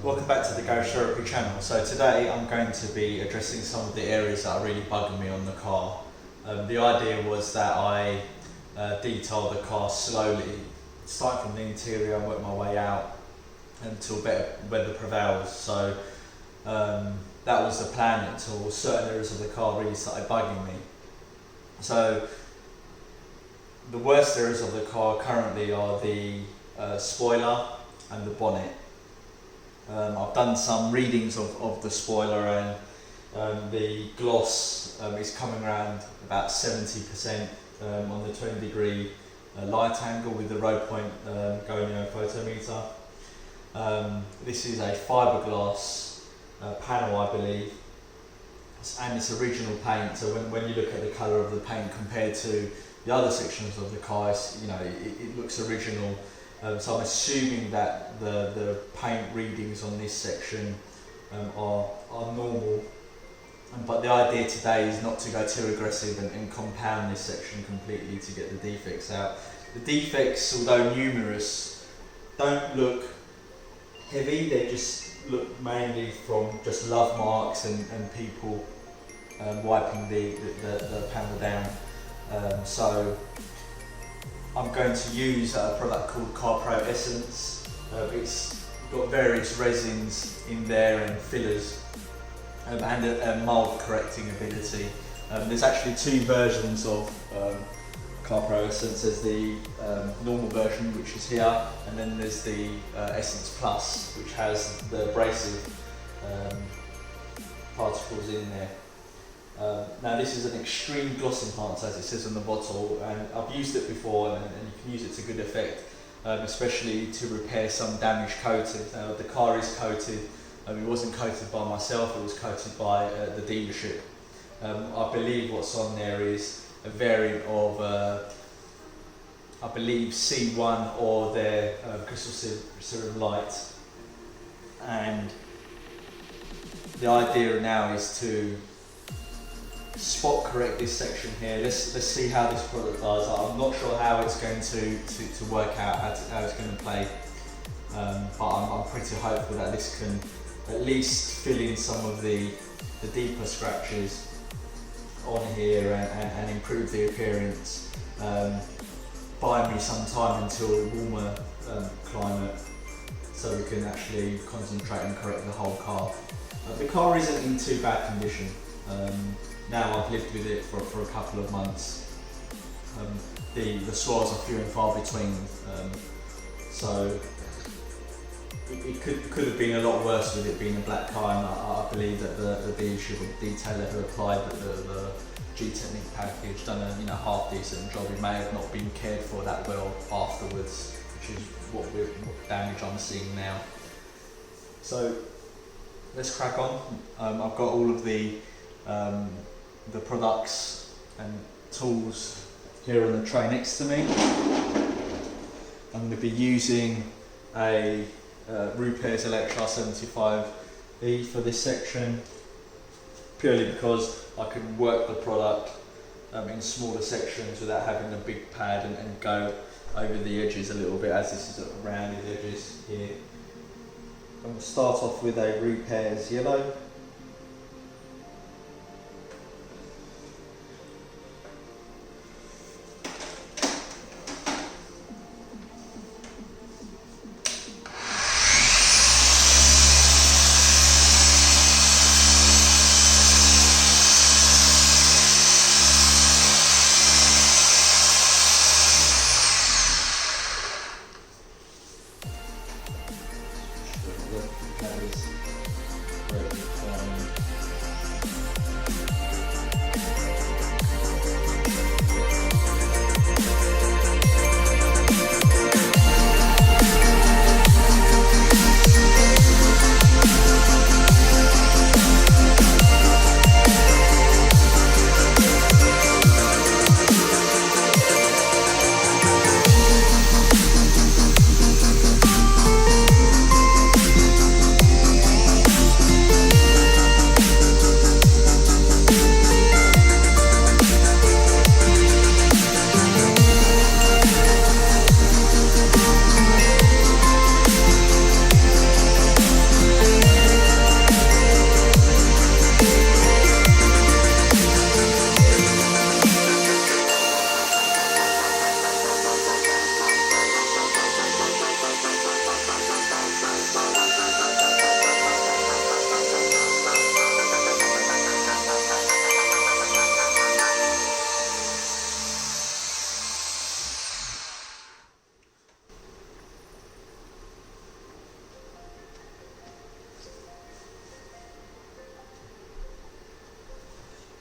Welcome back to the Garage Therapy channel. So today I'm going to be addressing some of the areas that are really bugging me on the car. The idea was that I detail the car slowly, start from the interior and work my way out until better weather prevails. So that was the plan until certain areas of the car really started bugging me. So the worst areas of the car currently are the spoiler and the bonnet. I've done some readings of the spoiler, and the gloss is coming around about 70% on the 20-degree light angle with the road point gonio photometer. This is a fiberglass panel, I believe, and it's original paint. So when you look at the colour of the paint compared to the other sections of the car, it looks original. So I'm assuming that the paint readings on this section are normal, but the idea today is not to go too aggressive and compound this section completely to get the defects out. The defects, although numerous, don't look heavy, they just look mainly from just love marks and people wiping the panel down. So I'm going to use a product called CarPro Essence. It's got various resins in there and fillers and a mold correcting ability. There's actually two versions of CarPro Essence. There's the normal version, which is here, and then there's the Essence Plus, which has the abrasive particles in there. Now this is an extreme gloss enhancer, as it says on the bottle, and I've used it before, and you can use it to good effect, especially to repair some damaged coating. The car is coated, it wasn't coated by myself, it was coated by the dealership. I believe what's on there is a variant of, I believe C1 or their crystal serum light, and the idea now is to spot correct this section here. Let's see how this product does. I'm not sure how it's going to work out, how it's going to play, but I'm pretty hopeful that this can at least fill in some of the deeper scratches on here and improve the appearance. Buy me some time until a warmer climate so we can actually concentrate and correct the whole car. The car isn't in too bad condition. Now I've lived with it for a couple of months. The swirls are few and far between, so it could have been a lot worse with it being a black car, and I believe that the dealership or detailer who applied the G-Technique package done a half decent job. It may have not been cared for that well afterwards, which is what damage I'm seeing now. So let's crack on. I've got all of the products and tools here on the tray next to me. I'm going to be using a Rupes Electra 75E for this section, purely because I can work the product in smaller sections without having a big pad and go over the edges a little bit, as this is at rounded edges here. I'm going to start off with a Rupes Yellow.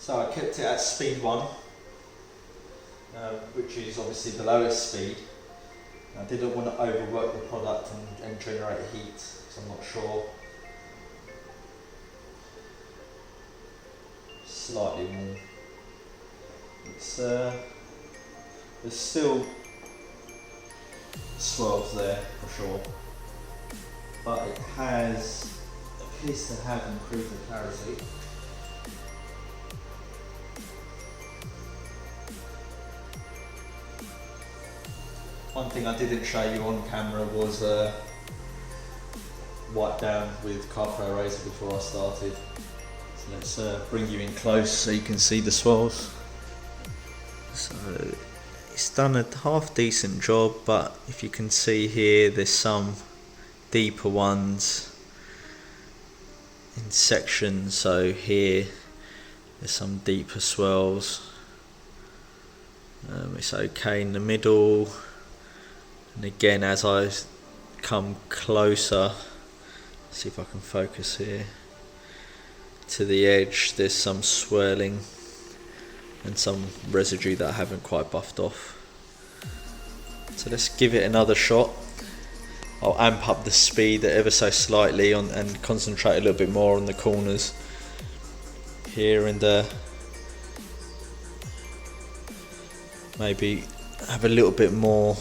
So I kept it at speed 1, which is obviously the lowest speed. I didn't want to overwork the product and generate heat, so I'm not sure. Slightly warm. It's there's still swirls there for sure, but it appears to have improved the clarity. One thing I didn't show you on camera was wipe down with Carpro Razor before I started. So let's bring you in close so you can see the swirls. So it's done a half decent job, but if you can see here, there's some deeper ones in sections. So here there's some deeper swirls. It's okay in the middle, and again as I come closer, see if I can focus here, to the edge, there's some swirling and some residue that I haven't quite buffed off. So let's give it another shot. I'll amp up the speed ever so slightly and concentrate a little bit more on the corners here, and maybe have a little bit more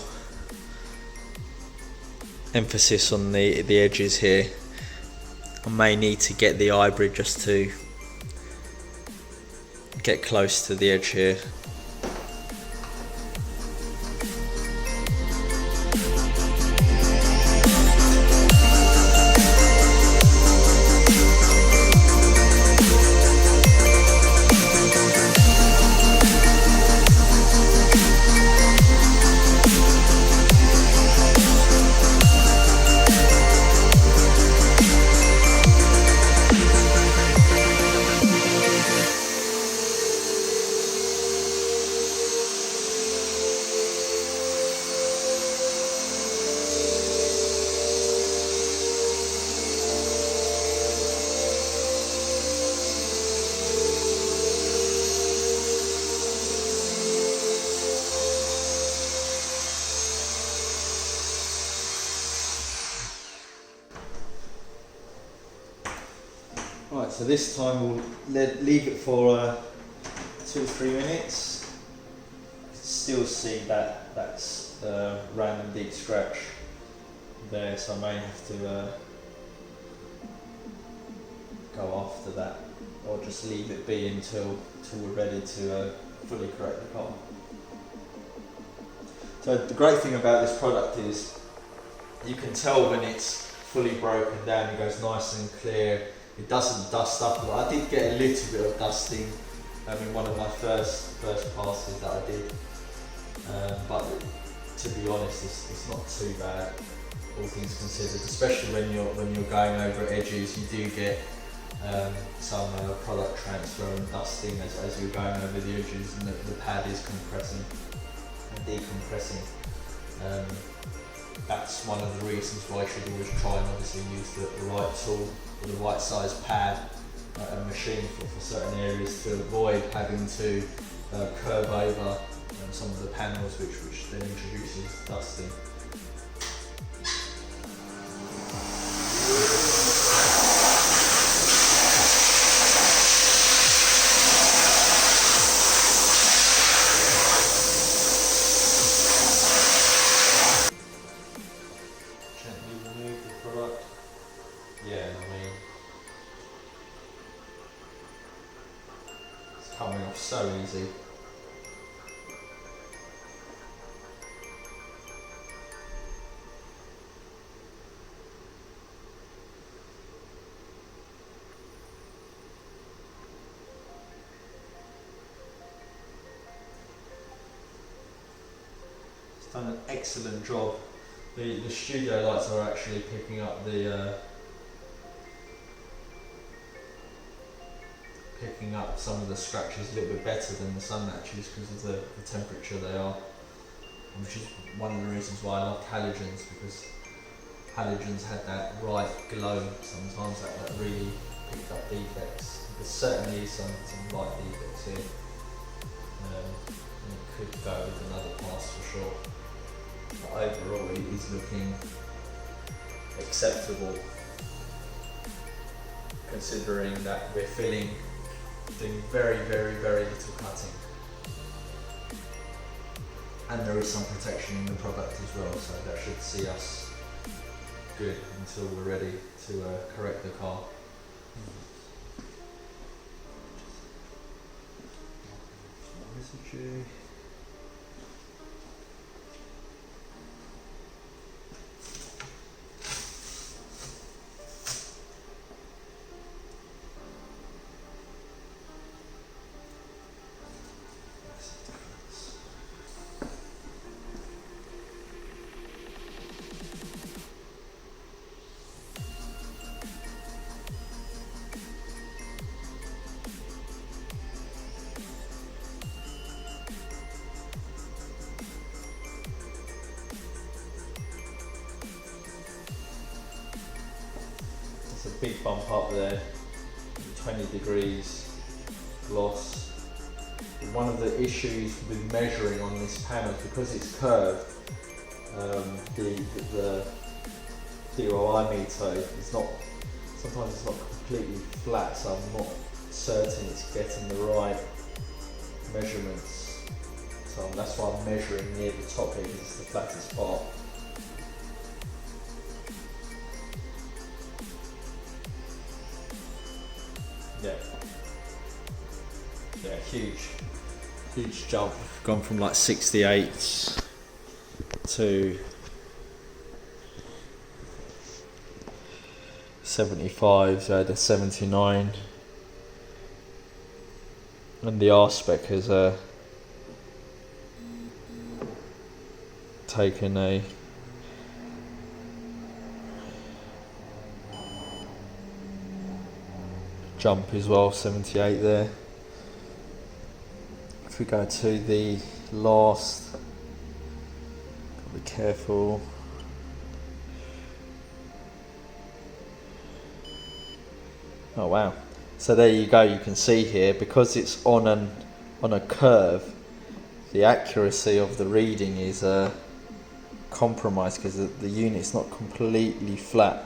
emphasis on the edges here. I may need to get the hybrid just to get close to the edge here. Right, so this time we'll leave it for 2 or 3 minutes. Still see that's random deep scratch there, so I may have to go after that, or just leave it be until we're ready to fully correct the car. So the great thing about this product is you can tell when it's fully broken down. It goes nice and clear. It doesn't dust up a lot. I did get a little bit of dusting in one of my first passes that I did, but to be honest, it's not too bad, all things considered. Especially when you're going over edges, you do get some product transfer and dusting as you're going over the edges, and the pad is compressing and decompressing. That's one of the reasons why you should always try and obviously use the right tool or the right size pad and machine for certain areas, to avoid having to curve over some of the panels, which then introduces dusting. Coming off so easy. It's done an excellent job. The studio lights are actually picking up picking up some of the scratches a little bit better than the sun matches because of the temperature they are, which is one of the reasons why I love halogens, because halogens had that right glow sometimes, that really picked up defects. There certainly is some light defects here. And it could go with another pass for sure. But overall it is looking acceptable, considering that we're doing very little cutting. And there is some protection in the product as well, so that should see us good until we're ready to correct the car. Residue. It's a big bump up there, 20 degrees gloss. One of the issues with measuring on this panel, because it's curved, the DOI meter is not, sometimes it's not completely flat, so I'm not certain it's getting the right measurements. So that's why I'm measuring near the top here, because it's the flattest part. Yeah, huge jump. Gone from like 68 to 75, so I had a 79. And the R-spec has taken a jump as well, 78 there. If we go to the last, gotta be careful. Oh wow! So there you go. You can see here, because it's on a curve, the accuracy of the reading is compromised because the unit's not completely flat.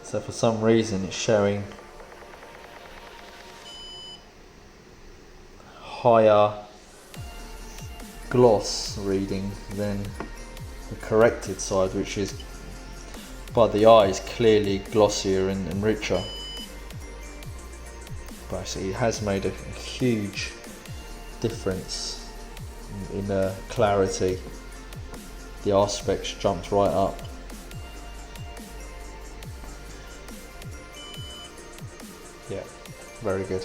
So for some reason, it's showing higher gloss reading than the corrected side, which is by the eye is clearly glossier and richer. But it has made a huge difference in clarity. The R-specs jumped right up. Yeah, very good.